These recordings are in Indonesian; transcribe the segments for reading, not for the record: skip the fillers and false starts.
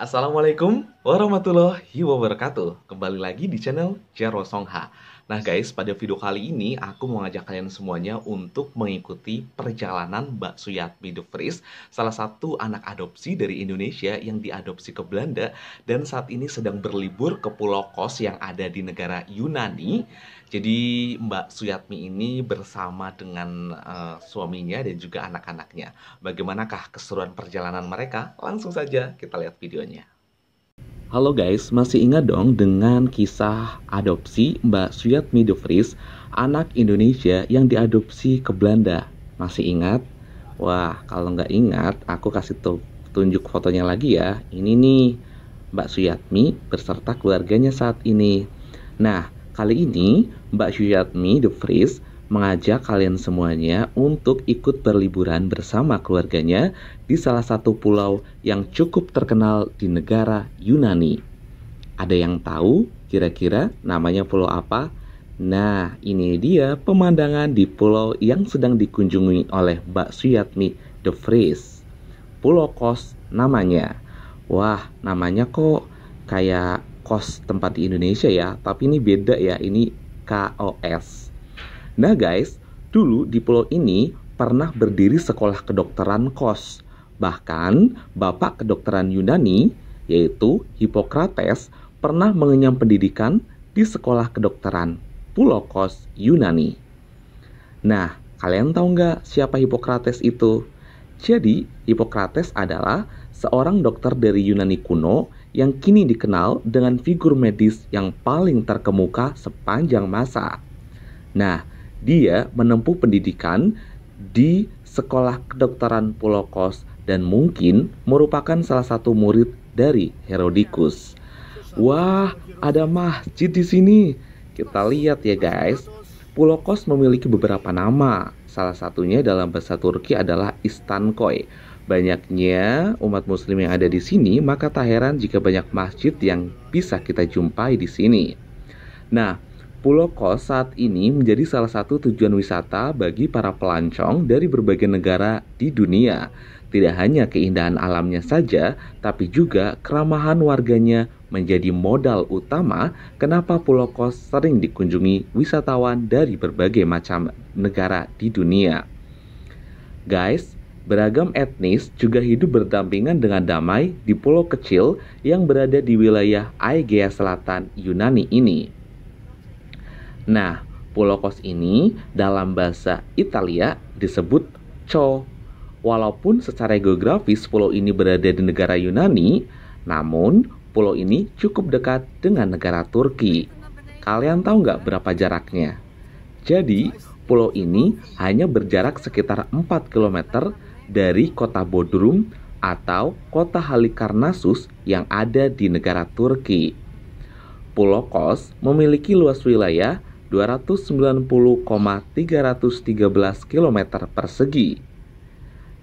Assalamualaikum warahmatullahi wabarakatuh. Kembali lagi di channel Jero Songha. Nah guys, pada video kali ini aku mau ngajak kalian semuanya untuk mengikuti perjalanan Mbak Suyatmi de Vries, salah satu anak adopsi dari Indonesia yang diadopsi ke Belanda dan saat ini sedang berlibur ke Pulau Kos yang ada di negara Yunani. Jadi Mbak Suyatmi ini bersama dengan suaminya dan juga anak-anaknya. Bagaimanakah keseruan perjalanan mereka? Langsung saja kita lihat videonya. Halo guys, masih ingat dong dengan kisah adopsi Mbak Suyatmi de Vries, anak Indonesia yang diadopsi ke Belanda? Masih ingat? Wah, kalau nggak ingat, aku kasih tunjuk fotonya lagi ya. Ini nih, Mbak Suyatmi beserta keluarganya saat ini. Nah, kali ini Mbak Suyatmi de Vries mengajak kalian semuanya untuk ikut berliburan bersama keluarganya di salah satu pulau yang cukup terkenal di negara Yunani. Ada yang tahu kira-kira namanya pulau apa? Nah, ini dia pemandangan di pulau yang sedang dikunjungi oleh Mbak Suyatmi de Vries. Pulau Kos namanya. Wah, namanya kok kayak kos tempat di Indonesia ya, tapi ini beda ya, ini KOS. Nah guys, dulu di pulau ini pernah berdiri sekolah kedokteran Kos. Bahkan bapak kedokteran Yunani, yaitu Hippocrates, pernah mengenyam pendidikan di sekolah kedokteran Pulau Kos Yunani. Nah, kalian tahu nggak siapa Hippocrates itu? Jadi, Hippocrates adalah seorang dokter dari Yunani kuno yang kini dikenal dengan figur medis yang paling terkemuka sepanjang masa. Nah, dia menempuh pendidikan di sekolah kedokteran Pulau Kos dan mungkin merupakan salah satu murid dari Herodotus. Wah, ada masjid di sini. Kita lihat ya guys. Pulau Kos memiliki beberapa nama. Salah satunya dalam bahasa Turki adalah Istankoy. Banyaknya umat muslim yang ada di sini, maka tak heran jika banyak masjid yang bisa kita jumpai di sini. Nah, Pulau Kos saat ini menjadi salah satu tujuan wisata bagi para pelancong dari berbagai negara di dunia. Tidak hanya keindahan alamnya saja, tapi juga keramahan warganya menjadi modal utama kenapa Pulau Kos sering dikunjungi wisatawan dari berbagai macam negara di dunia. Guys, beragam etnis juga hidup berdampingan dengan damai di pulau kecil yang berada di wilayah Aegea Selatan Yunani ini. Nah, Pulau Kos ini dalam bahasa Italia disebut Cho. Walaupun secara geografis pulau ini berada di negara Yunani, namun pulau ini cukup dekat dengan negara Turki. Kalian tahu nggak berapa jaraknya? Jadi, pulau ini hanya berjarak sekitar 4 km dari kota Bodrum atau kota Halikarnassus yang ada di negara Turki. Pulau Kos memiliki luas wilayah 290,313 km persegi.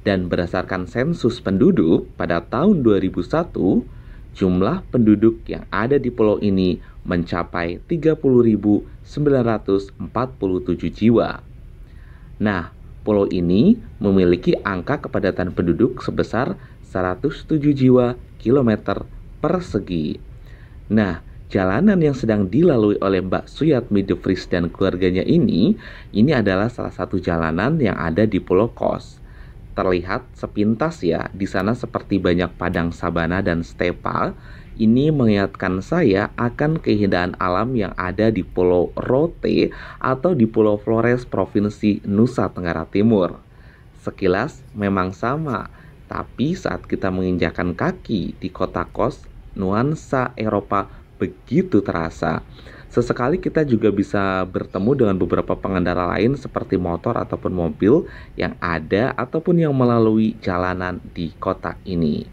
Dan berdasarkan sensus penduduk pada tahun 2001, jumlah penduduk yang ada di pulau ini mencapai 30.947 jiwa. Nah, pulau ini memiliki angka kepadatan penduduk sebesar 107 jiwa kilometer persegi. Nah, jalanan yang sedang dilalui oleh Mbak Suyatmi de Vries dan keluarganya ini adalah salah satu jalanan yang ada di Pulau Kos. Terlihat sepintas ya, di sana seperti banyak padang sabana dan stepa. Ini mengingatkan saya akan keindahan alam yang ada di Pulau Rote atau di Pulau Flores, Provinsi Nusa Tenggara Timur. Sekilas memang sama, tapi saat kita menginjakan kaki di kota Kos, nuansa Eropa begitu terasa. Sesekali kita juga bisa bertemu dengan beberapa pengendara lain seperti motor ataupun mobil yang ada ataupun yang melalui jalanan di kota ini.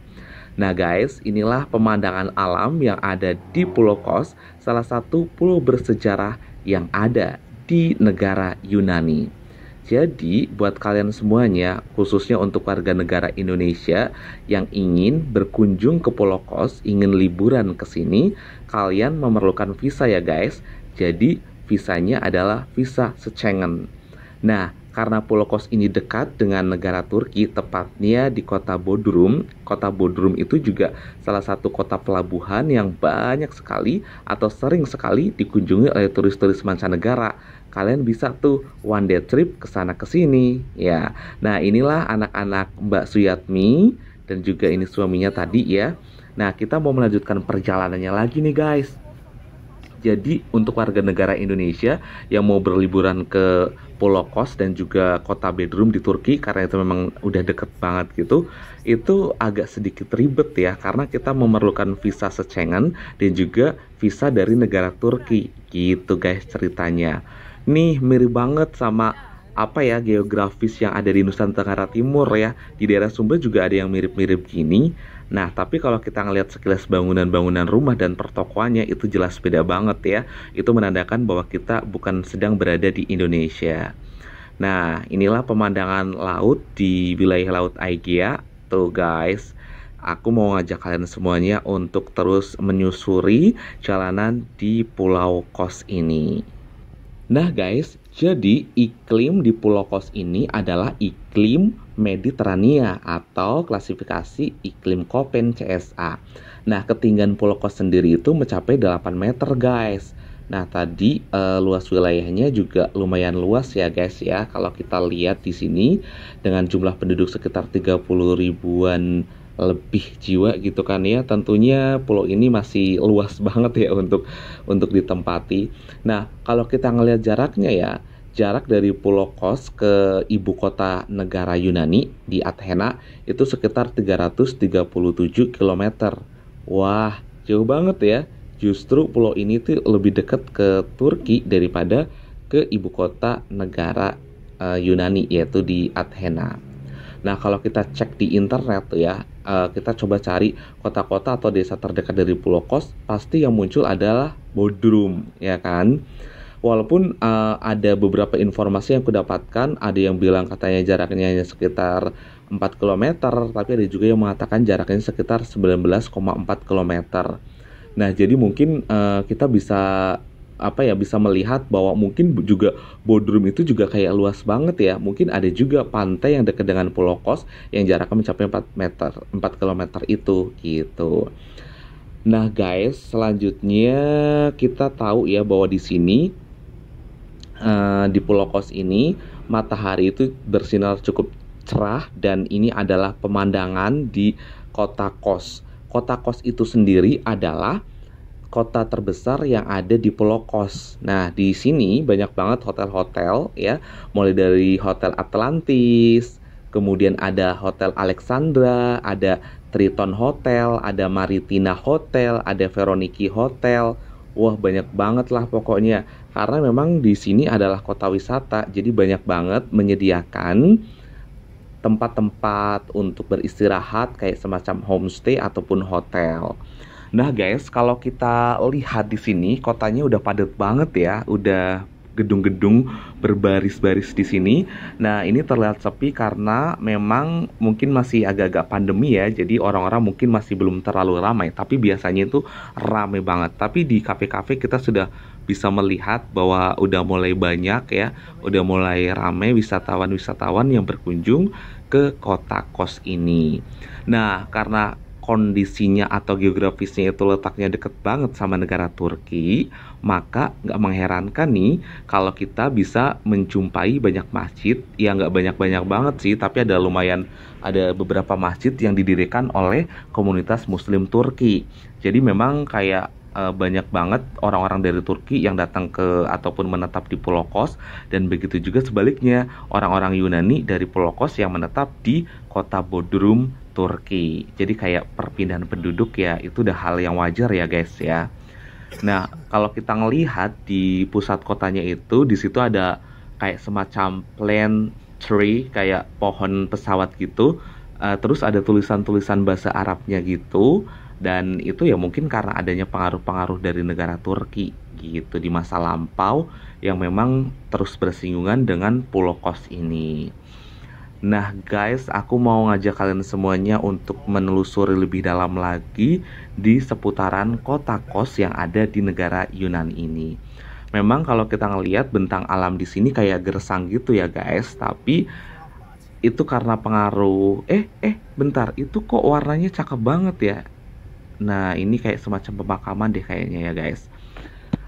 Nah guys, inilah pemandangan alam yang ada di Pulau Kos, salah satu pulau bersejarah yang ada di negara Yunani. Jadi, buat kalian semuanya, khususnya untuk warga negara Indonesia yang ingin berkunjung ke Pulau Kos, ingin liburan ke sini, kalian memerlukan visa ya guys. Jadi, visanya adalah visa Schengen. Nah, karena Pulau Kos ini dekat dengan negara Turki, tepatnya di kota Bodrum. Kota Bodrum itu juga salah satu kota pelabuhan yang banyak sekali atau sering sekali dikunjungi oleh turis-turis mancanegara. Kalian bisa tuh one day trip ke sana ke sini ya. Nah, inilah anak-anak Mbak Suyatmi dan juga ini suaminya tadi ya. Nah, kita mau melanjutkan perjalanannya lagi nih guys. Jadi untuk warga negara Indonesia yang mau berliburan ke Pulau Kos dan juga kota Bodrum di Turki, karena itu memang udah deket banget gitu, itu agak sedikit ribet ya, karena kita memerlukan visa Schengen dan juga visa dari negara Turki gitu guys ceritanya. Nih mirip banget sama apa ya geografis yang ada di Nusantara Timur ya. Di daerah Sumba juga ada yang mirip-mirip gini. Nah, tapi kalau kita ngelihat sekilas bangunan-bangunan rumah dan pertokoannya itu jelas beda banget ya. Itu menandakan bahwa kita bukan sedang berada di Indonesia. Nah, inilah pemandangan laut di wilayah Laut Aegea. Tuh guys, aku mau ngajak kalian semuanya untuk terus menyusuri jalanan di Pulau Kos ini. Nah guys, jadi iklim di Pulau Kos ini adalah iklim Mediterania atau klasifikasi iklim Köppen CSA. Nah, ketinggian Pulau Kos sendiri itu mencapai 8 meter guys. Nah, tadi luas wilayahnya juga lumayan luas ya guys ya. Kalau kita lihat di sini dengan jumlah penduduk sekitar 30 ribuan lebih jiwa gitu kan ya, tentunya pulau ini masih luas banget ya untuk ditempati. Nah, kalau kita ngelihat jaraknya ya, jarak dari Pulau Kos ke ibu kota negara Yunani di Athena itu sekitar 337 km. Wah, jauh banget ya. Justru pulau ini tuh lebih dekat ke Turki daripada ke ibu kota negara Yunani, yaitu di Athena. Nah, kalau kita cek di internet tuh ya, kita coba cari kota-kota atau desa terdekat dari Pulau Kos, pasti yang muncul adalah Bodrum, ya kan? Walaupun ada beberapa informasi yang kudapatkan, ada yang bilang katanya jaraknya hanya sekitar 4 km, tapi ada juga yang mengatakan jaraknya sekitar 19,4 km. Nah, jadi mungkin kita bisa bisa melihat bahwa mungkin juga Bodrum itu juga kayak luas banget ya. Mungkin ada juga pantai yang dekat dengan Pulau Kos yang jaraknya mencapai 4 km itu gitu. Nah guys, selanjutnya kita tahu ya bahwa di sini di Pulau Kos ini matahari itu bersinar cukup cerah dan ini adalah pemandangan di kota Kos. Kota Kos itu sendiri adalah kota terbesar yang ada di Pulau Kos. Nah, di sini banyak banget hotel-hotel ya, mulai dari Hotel Atlantis, kemudian ada Hotel Alexandra, ada Triton Hotel, ada Maritina Hotel, ada Veroniki Hotel. Wah, banyak banget lah pokoknya. Karena memang di sini adalah kota wisata, jadi banyak banget menyediakan tempat-tempat untuk beristirahat kayak semacam homestay ataupun hotel. Nah guys, kalau kita lihat di sini kotanya udah padat banget ya, udah gedung-gedung berbaris-baris di sini. Nah, ini terlihat sepi karena memang mungkin masih agak-agak pandemi ya, jadi orang-orang mungkin masih belum terlalu ramai, tapi biasanya itu ramai banget. Tapi di kafe-kafe kita sudah bisa melihat bahwa udah mulai banyak ya, udah mulai ramai wisatawan-wisatawan yang berkunjung ke kota Kos ini. Nah, karena kondisinya atau geografisnya itu letaknya deket banget sama negara Turki, maka nggak mengherankan nih kalau kita bisa menjumpai banyak masjid, ya nggak banyak-banyak banget sih, tapi ada beberapa masjid yang didirikan oleh komunitas Muslim Turki. Jadi memang kayak banyak banget orang-orang dari Turki yang datang ke ataupun menetap di Pulau Kos, dan begitu juga sebaliknya orang-orang Yunani dari Pulau Kos yang menetap di kota Bodrum, Turki. Jadi kayak perpindahan penduduk ya, itu udah hal yang wajar ya guys ya. Nah, kalau kita ngelihat di pusat kotanya itu, di situ ada kayak semacam plane tree, kayak pohon pesawat gitu. Terus ada tulisan-tulisan bahasa Arabnya gitu. Dan itu ya mungkin karena adanya pengaruh-pengaruh dari negara Turki gitu di masa lampau yang memang terus bersinggungan dengan Pulau Kos ini. Nah guys, aku mau ngajak kalian semuanya untuk menelusuri lebih dalam lagi di seputaran kota Kos yang ada di negara Yunani ini. Memang kalau kita ngelihat bentang alam di sini kayak gersang gitu ya guys, tapi itu karena pengaruh bentar, itu kok warnanya cakep banget ya. Nah, ini kayak semacam pemakaman deh kayaknya ya guys.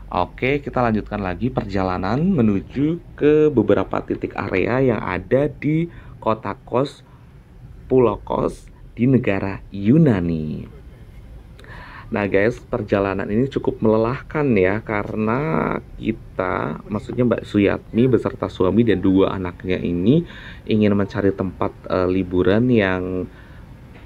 Oke, kita lanjutkan lagi perjalanan menuju ke beberapa titik area yang ada di kota Kos, Pulau Kos di negara Yunani. Nah guys, perjalanan ini cukup melelahkan ya, karena kita, maksudnya Mbak Suyatmi beserta suami dan dua anaknya ini ingin mencari tempat liburan yang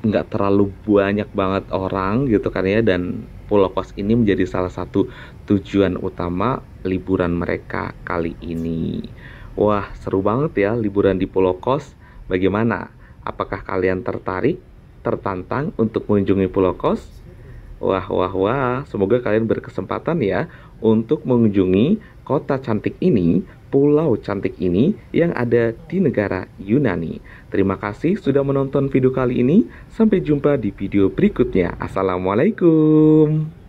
nggak terlalu banyak banget orang gitu kan ya, dan Pulau Kos ini menjadi salah satu tujuan utama liburan mereka kali ini. Wah, seru banget ya liburan di Pulau Kos. Bagaimana? Apakah kalian tertarik, tertantang untuk mengunjungi Pulau Kos? Wah, wah, wah, semoga kalian berkesempatan ya untuk mengunjungi kota cantik ini, pulau cantik ini yang ada di negara Yunani. Terima kasih sudah menonton video kali ini. Sampai jumpa di video berikutnya. Assalamualaikum.